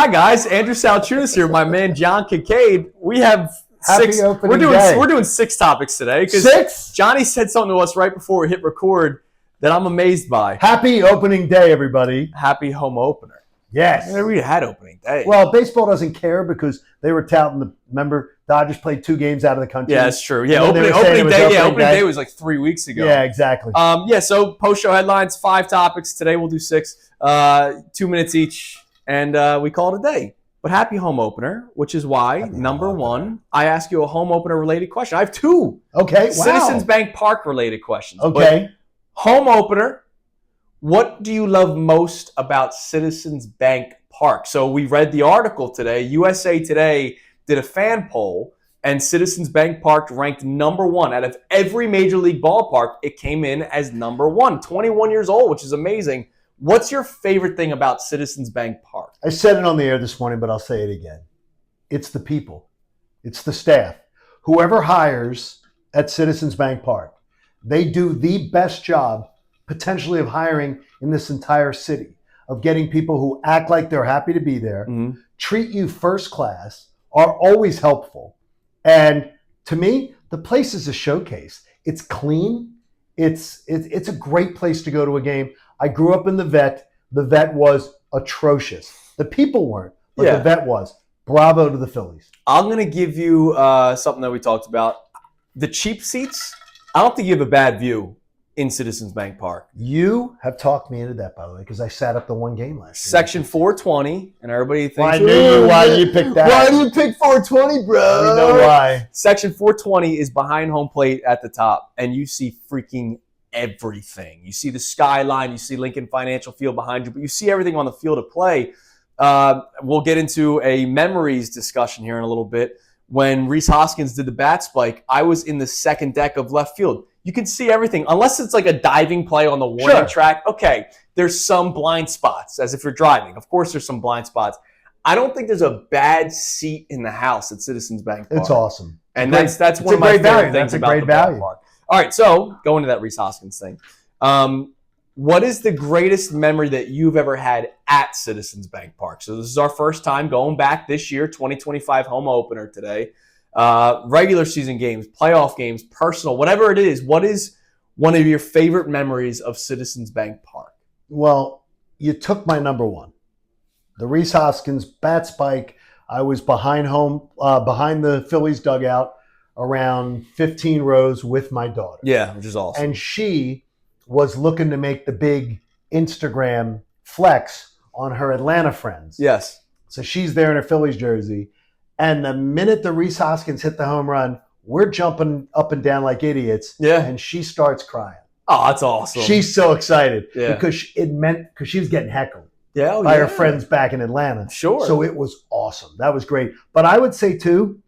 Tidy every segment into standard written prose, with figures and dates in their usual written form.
Hi guys, Andrew Salciunas here. My man John Kincade. We have Happy opening day. We're doing 6 topics today. 6? Johnny said something to us right before we hit record that I'm amazed by. Happy opening day, everybody. Happy home opener. Yes. I we had opening day. Well, baseball doesn't care because they were touting remember, Dodgers played 2 games out of the country. Yeah, that's true. Yeah, opening day was like 3 weeks ago. Yeah, exactly. So post-show headlines, 5 topics. Today we'll do 6, 2 minutes each, and we call it a day. But happy home opener, which is why, number 1, I ask you a home opener related question. I have 2. Okay, wow. Citizens NBank Park related questions. Okay. But home opener, what do you love most about Citizens NBank Park? So we read the article today. USA Today did a fan poll, and Citizens NBank Park ranked number 1 out of every major league ballpark. It came in as number 1, 21 years old, which is amazing. What's your favorite thing about Citizens NBank Park? I said it on the air this morning, but I'll say it again. It's the people. It's the staff. Whoever hires at Citizens NBank Park, they do the best job potentially of hiring in this entire city, of getting people who act like they're happy to be there, treat you first class, are always helpful. And to me, the place is a showcase. It's clean. It's a great place to go to a game. I grew up in the Vet. The Vet was atrocious. The people weren't, but the Vet was. Bravo to the Phillies. I'm going to give you something that we talked about. The cheap seats, I don't think you have a bad view in Citizens NBank Park. You have talked me into that, by the way, because I sat up the one game last year. Section 420, and everybody thinks, why you picked that. Why do you pick 420, bro? I know why. Section 420 is behind home plate at the top, and you see freaking everything. You see the skyline, you see Lincoln Financial Field behind you, but you see everything on the field of play. We'll get into a memories discussion here in a little bit. When Rhys Hoskins did the bat spike, I was in the second deck of left field. You can see everything, unless it's like a diving play on the warning track. Okay, there's some blind spots, as if you're driving. Of course, there's some blind spots. I don't think there's a bad seat in the house at Citizens NBank Park. It's awesome. And that's one of my favorite things about the ballpark. All right, so going to that Rhys Hoskins thing. What is the greatest memory that you've ever had at Citizens NBank Park? So this is our first time going back this year, 2025 home opener today. Regular season games, playoff games, personal, whatever it is. What is one of your favorite memories of Citizens NBank Park? Well, you took my number 1. The Rhys Hoskins bat spike. I was behind the Phillies dugout around 15 rows with my daughter. Yeah, which is awesome. And she was looking to make the big Instagram flex on her Atlanta friends. Yes. So she's there in her Phillies jersey. And the minute the Rhys Hoskins hit the home run, we're jumping up and down like idiots. Yeah. And she starts crying. Oh, that's awesome. She's so excited. Yeah. Because she was getting heckled by her friends back in Atlanta. Sure. So it was awesome. That was great. But I would say, too,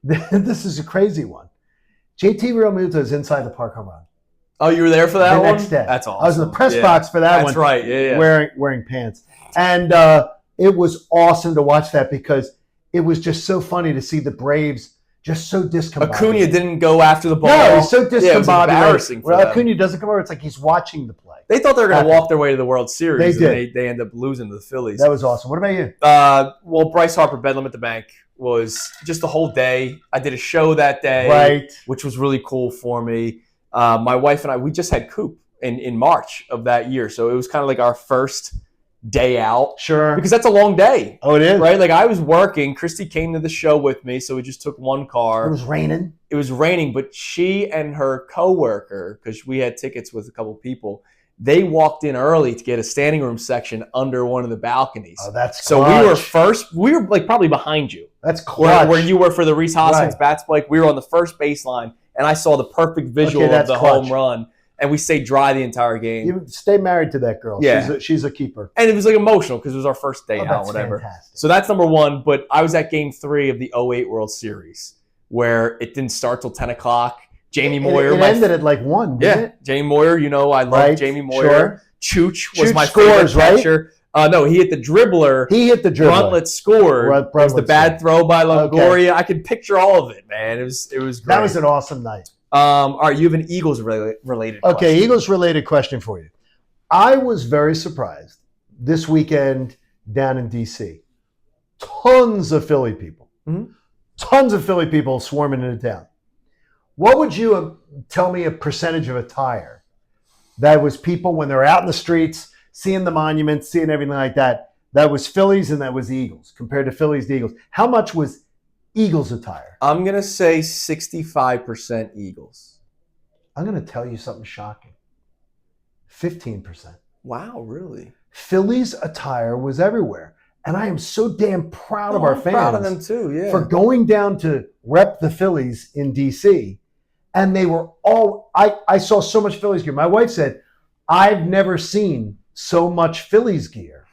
this is a crazy one. JT Realmuto is inside the park home run. Oh, you were there for that one? The next day. That's awesome. I was in the press box for that one. That's right. Yeah. Wearing pants. And it was awesome to watch that because it was just so funny to see the Braves just so discombobulated. Acuna didn't go after the ball. No, he's so discombobulated. Yeah, it was embarrassing for them. Acuna doesn't come over. It's like he's watching the play. They thought they were going to walk their way to the World Series. They did. And they end up losing to the Phillies. That was awesome. What about you? Well, Bryce Harper, Bedlam at the Bank was just the whole day. I did a show that day, right, which was really cool for me. My wife and I, we just had Coop in March of that year. So it was kind of like our first day out. Sure. Because that's a long day. Oh, it is? Right? Like I was working. Christy came to the show with me, so we just took one car. It was raining. It was raining, but she and her coworker, because we had tickets with a couple people, they walked in early to get a standing room section under one of the balconies. Oh, that's so clutch. We were first. We were like probably behind you. That's clutch. Where you were for the Rhys Hoskins bat spike. We were on the first baseline, and I saw the perfect visual of the home run. And we stayed dry the entire game. You stay married to that girl. Yeah. She's a keeper. And it was like emotional because it was our first day out, whatever. Fantastic. So that's number 1. But I was at Game 3 of the 2008 World Series where it didn't start till 10 o'clock. Jamie Moyer. It ended at like 1, didn't it? Jamie Moyer. You know I love Jamie Moyer. Sure. Chooch was my favorite catcher. No, he hit the dribbler. Bruntlett scored. It was the bad throw by Longoria. Okay. I could picture all of it, man. It was great. That was an awesome night. All right, you have an Eagles-related question. Okay, Eagles-related question for you. I was very surprised this weekend down in D.C. tons of Philly people. Mhm. Tons of Philly people swarming into town. What would you tell me a percentage of attire that was people when they're out in the streets, seeing the monuments, seeing everything like that, that was Phillies and that was Eagles, compared to Phillies to Eagles? How much was Eagles attire? I'm going to say 65% Eagles. I'm going to tell you something shocking. 15%. Wow, really? Phillies attire was everywhere. And I am so damn proud of our fans. Proud of them too, yeah. For going down to rep the Phillies in D.C. And they were all, I saw so much Phillies gear. My wife said, I've never seen so much Phillies gear.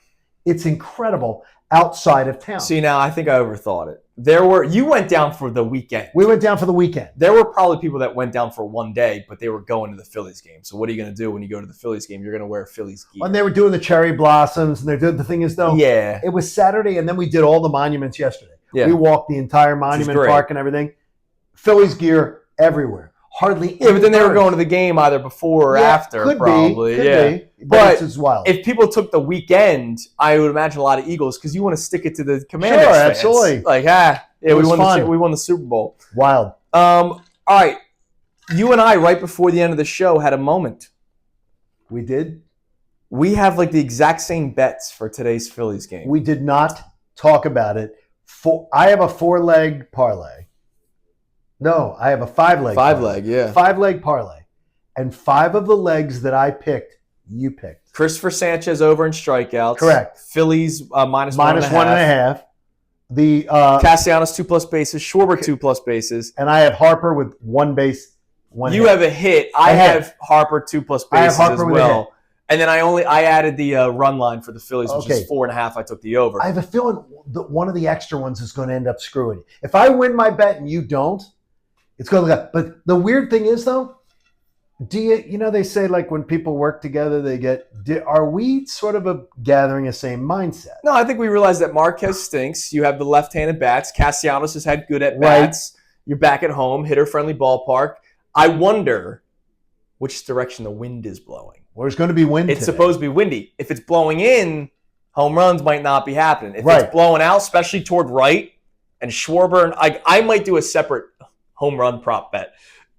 It's incredible outside of town. See, now I think I overthought it. You went down for the weekend. We went down for the weekend. There were probably people that went down for one day, but they were going to the Phillies game. So what are you going to do when you go to the Phillies game? You're going to wear Phillies gear. And they were doing the cherry blossoms, and they did, the thing is, though, yeah, it was Saturday, and then we did all the monuments yesterday. Yeah. We walked the entire monument park and everything. Phillies gear everywhere. Hardly. Yeah, but then they were going to the game either before or after, could probably. Be. But it's wild. If people took the weekend, I would imagine a lot of Eagles because you want to stick it to the Commanders. Sure, fans. absolutely. Like, we won the Super Bowl. Wild. All right, you and I right before the end of the show had a moment. We did. We have like the exact same bets for today's Phillies game. We did not talk about it. I have a 4-leg parlay. No, I have a 5-leg. 5-leg, yeah. 5-leg parlay. And 5 of the legs that I picked, you picked. Christopher Sanchez over in strikeouts. Correct. Phillies minus 1.5. The Castellanos 2+ bases. Schwarber 2+ bases. And I have Harper with 1 base. You have a hit. I have Harper 2+ bases I have Harper as with well. a hit. And then I added the run line for the Phillies, which is 4.5. I took the over. I have a feeling that one of the extra ones is going to end up screwing you. If I win my bet and you don't, it's going to look up. But the weird thing is, though, they say like when people work together, are we sort of gathering a same mindset? No, I think we realize that Marquez stinks. You have the left-handed bats. Castellanos has had good at-bats. Right. You're back at home, hitter-friendly ballpark. I wonder which direction the wind is blowing. Well, there's going to be wind It's today. supposed to be windy. If it's blowing in, home runs might not be happening. If it's blowing out, especially toward right, and Schwarber, I might do a separate home run prop bet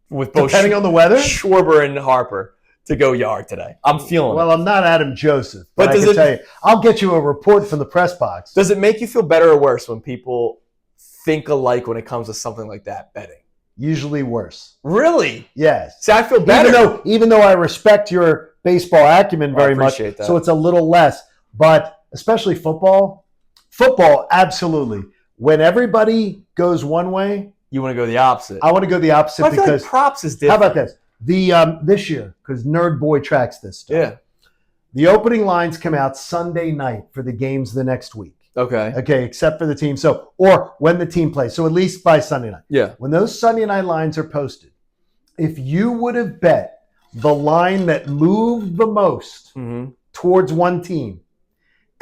with both depending on the weather, Schwarber and Harper to go yard today. I'm feeling it. Well, I'm not Adam Joseph, but I can tell you, I'll get you a report from the press box. Does it make you feel better or worse when people think alike when it comes to something like that, betting? Usually worse. Really? Yes. See, I feel better. Even though I respect your baseball acumen very much, that. So it's a little less. But especially football, absolutely. When everybody goes one way, you want to go the opposite. I want to go the opposite because like props is different. How about this? This year, because Nerd Boy tracks this stuff. Yeah. The opening lines come out Sunday night for the games the next week. Okay, except for the team. Or when the team plays. So at least by Sunday night. Yeah. When those Sunday night lines are posted, if you would have bet the line that moved the most towards one team,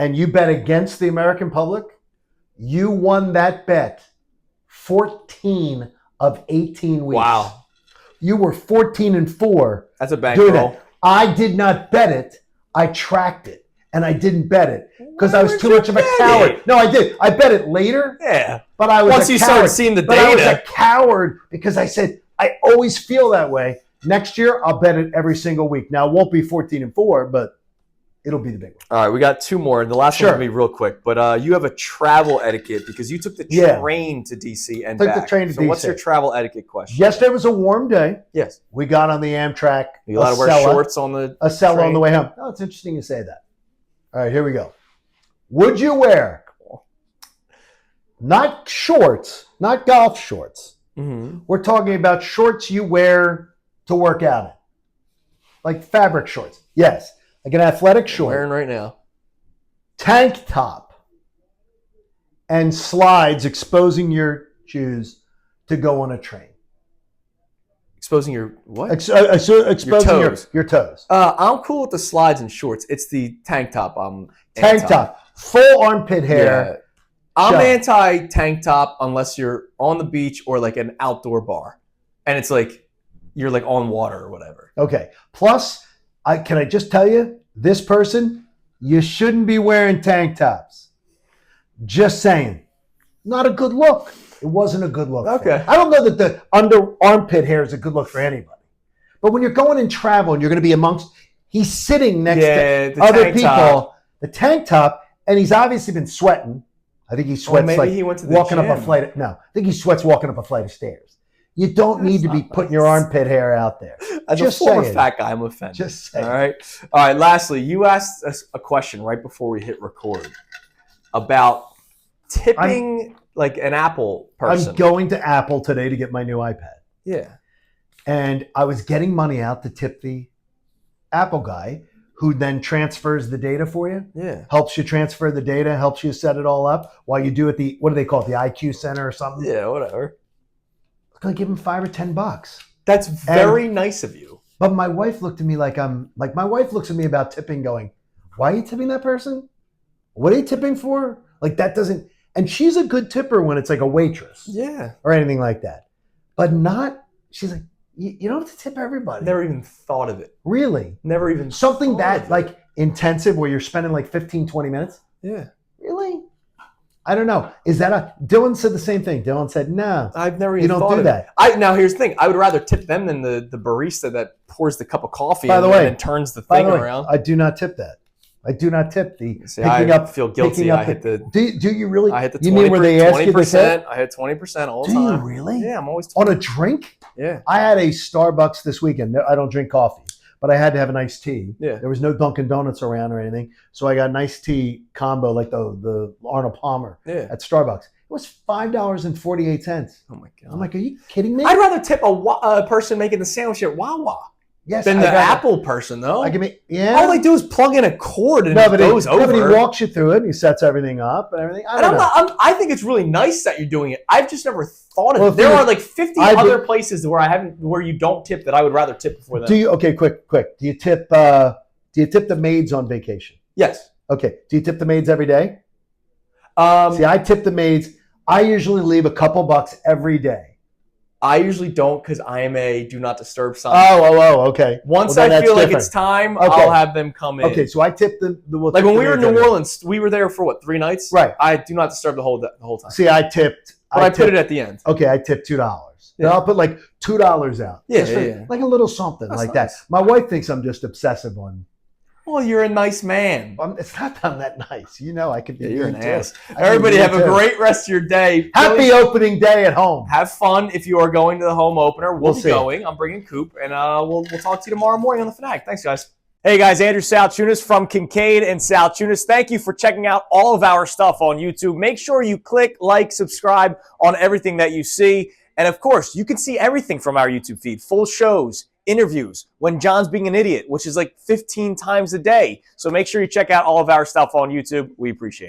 and you bet against the American public, you won that bet 14 of 18 weeks. Wow. You were 14-4. That's a bankroll. I did not bet it. I tracked it. And I didn't bet it because I was too much of a coward. No, I did. I bet it later. Yeah. But I was once you start seeing the data. But I was a coward because I said, I always feel that way. Next year, I'll bet it every single week. Now, it won't be 14-4, but it'll be the big one. All right, we got 2 more. The last one will be real quick. But you have a travel etiquette because you took the train to D.C. and back. Took the train to D.C. What's your travel etiquette question? Yesterday was a warm day. Yes. We got on the Amtrak. You allowed to wear shorts on the train on the way home. Oh, it's interesting you say that. All right, here we go. Would you wear, not shorts, not golf shorts. We're talking about shorts you wear to work out in. Like fabric shorts. Yes. Like an athletic short. I'm wearing right now. Tank top. And slides exposing your shoes to go on a train. Exposing your what? Exposing your toes. I'm cool with the slides and shorts. It's the tank top. Tank top. Full armpit hair. Yeah. I'm anti-tank top unless you're on the beach or like an outdoor bar. And it's like you're like on water or whatever. Okay. Plus, can I just tell you, this person, you shouldn't be wearing tank tops. Just saying. Not a good look. It wasn't a good look. Okay. I don't know that the under armpit hair is a good look for anybody. But when you're going in travel and you're going to be amongst, he's sitting next to other people, the tank top, and he's obviously been sweating. I think he sweats like he went to the walking gym. up a flight. I think he sweats walking up a flight of stairs. You don't need to be putting your armpit hair out there. As a former fat guy, I'm offended. Just saying. All right. Lastly, you asked us a question right before we hit record about tipping like an Apple person. I'm going to Apple today to get my new iPad. Yeah. And I was getting money out to tip the Apple guy, who then transfers the data for you. Yeah. Helps you transfer the data, helps you set it all up while you do it what do they call it? The IQ Center or something? Yeah, whatever. I was going to give him $5 or $10. That's very nice of you. But my wife looked at me my wife looks at me about tipping going, why are you tipping that person? What are you tipping for? Like that doesn't, and she's a good tipper when it's like a waitress. Yeah. Or anything like that. But not, she's like, you don't have to tip everybody. Never even thought of it. Really? Never even something that like intensive where you're spending like 15, 20 minutes? Yeah. Really? I don't know. Is that Dylan said the same thing. Dylan said, no. I've never even thought do that. Now here's the thing. I would rather tip them than the barista that pours the cup of coffee and turns the thing around. I do not tip that. I do not tip the picking up. Feel guilty. I hit the. Do you really? I hit the 20%. You mean where they ask you to tip? I hit 20% all the time. Do you really? Yeah, I'm always on a drink. Yeah. I had a Starbucks this weekend. I don't drink coffee, but I had to have an iced tea. Yeah. There was no Dunkin' Donuts around or anything, so I got an iced tea combo like the Arnold Palmer at Starbucks. It was $5.48. Oh my god! I'm like, are you kidding me? I'd rather tip a person making the sandwich at Wawa. Yes, than the Apple person, though. All they do is plug in a cord and it goes over. But he walks you through it and he sets everything up and everything. I think it's really nice that you're doing it. I've just never thought of it. There are like 50 other places where you don't tip that I would rather tip before that. Do you? Okay, quick. Do you tip the maids on vacation? Yes. Okay. Do you tip the maids every day? See, I tip the maids. I usually leave a couple bucks every day. I usually don't because I am a do not disturb sign. Oh, okay. Once I feel like it's time, I'll have them come in. Okay, so I tip the like when we were in New Orleans, we were there for 3 nights? Right. I do not disturb the whole time. See, I tipped. But I put it at the end. Okay, I tipped $2. Yeah. I'll put like $2 out. Yeah. Like a little something like that. My wife thinks I'm just obsessive on. Well, you're a nice man. It's not that I'm that nice. You know, I could be. You're an ass. Everybody have a great rest of your day. Happy opening day at home. Have fun if you are going to the home opener. We'll be going. I'm bringing Coop, and we'll talk to you tomorrow morning on the Fanatic. Thanks, guys. Hey, guys. Andrew Salciunas from Kincade and Salciunas. Thank you for checking out all of our stuff on YouTube. Make sure you click, like, subscribe on everything that you see. And, of course, you can see everything from our YouTube feed. Full shows, interviews, when John's being an idiot, which is like 15 times a day. So make sure you check out all of our stuff on YouTube. We appreciate it.